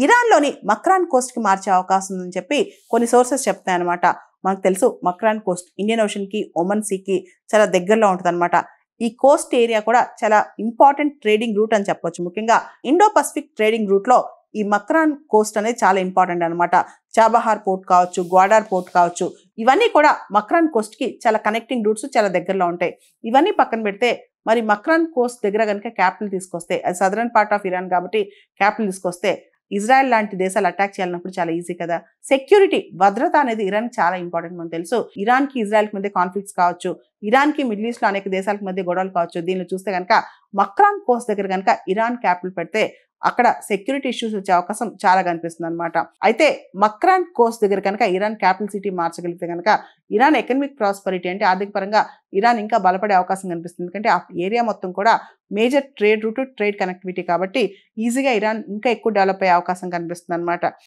ఇరాన్లోని Macron కోస్ట్కి మార్చే అవకాశం ఉందని చెప్పి కొన్ని సోర్సెస్ చెప్తాయి అనమాట. మనకు తెలుసు మక్రాన్ కోస్ట్ ఇండియన్ ఓషన్కి, ఒమన్ సీకి చాలా దగ్గరలో ఉంటుంది అనమాట. ఈ కోస్ట్ ఏరియా కూడా చాలా ఇంపార్టెంట్ ట్రేడింగ్ రూట్ అని చెప్పొచ్చు. ముఖ్యంగా ఇండో పసిఫిక్ ట్రేడింగ్ రూట్లో ఈ మక్రాన్ కోస్ట్ అనేది చాలా ఇంపార్టెంట్ అనమాట. చాబహార్ పోర్ట్ కావచ్చు, గ్వాడార్ పోర్ట్ కావచ్చు, ఇవన్నీ కూడా మక్రాన్ కోస్ట్కి చాలా కనెక్టింగ్ రూట్స్ చాలా దగ్గరలో ఉంటాయి. ఇవన్నీ పక్కన పెడితే మరి మక్రాన్ కోస్ట్ దగ్గర కనుక క్యాపిటల్ తీసుకొస్తే, అది సదరన్ పార్ట్ ఆఫ్ ఇరాన్ కాబట్టి క్యాపిటల్ తీసుకొస్తే ఇజ్రాయెల్ లాంటి దేశాలు అటాక్ చేయాలన్నప్పుడు చాలా ఈజీ కదా. సెక్యూరిటీ, భద్రత అనేది ఇరాన్ చాలా ఇంపార్టెంట్. మనకు తెలుసు ఇరాన్కి ఇజ్రాయెల్కి మధ్య కాన్ఫ్లిక్ట్స్ కావచ్చు, ఇరాన్కి మిడిల్ ఈస్ట్లో అనేక దేశాలకు మధ్య గొడవలు కావచ్చు. దీనిలో చూస్తే కనుక మక్రాన్ కోస్ట్ దగ్గర కనుక ఇరాన్ క్యాపిటల్ పెడితే అక్కడ సెక్యూరిటీ ఇష్యూస్ వచ్చే అవకాశం చాలా కనిపిస్తుంది అనమాట. అయితే మక్రాన్ కోస్ట్ దగ్గర కనుక ఇరాన్ క్యాపిటల్ సిటీ మార్చగలిగితే కనుక ఇరాన్ ఎకనామిక్ ప్రాస్పరిటీ అంటే ఆర్థిక పరంగా ఇరాన్ ఇంకా బలపడే అవకాశం కనిపిస్తుంది. ఎందుకంటే ఆ ఏరియా మొత్తం కూడా major trade route, trade connectivity కాబట్టి ఈజీగా ఇరాన్ ఇంకా ఎక్కువ డెవలప్ అయ్యే అవకాశం కనిపిస్తుంది అనమాట.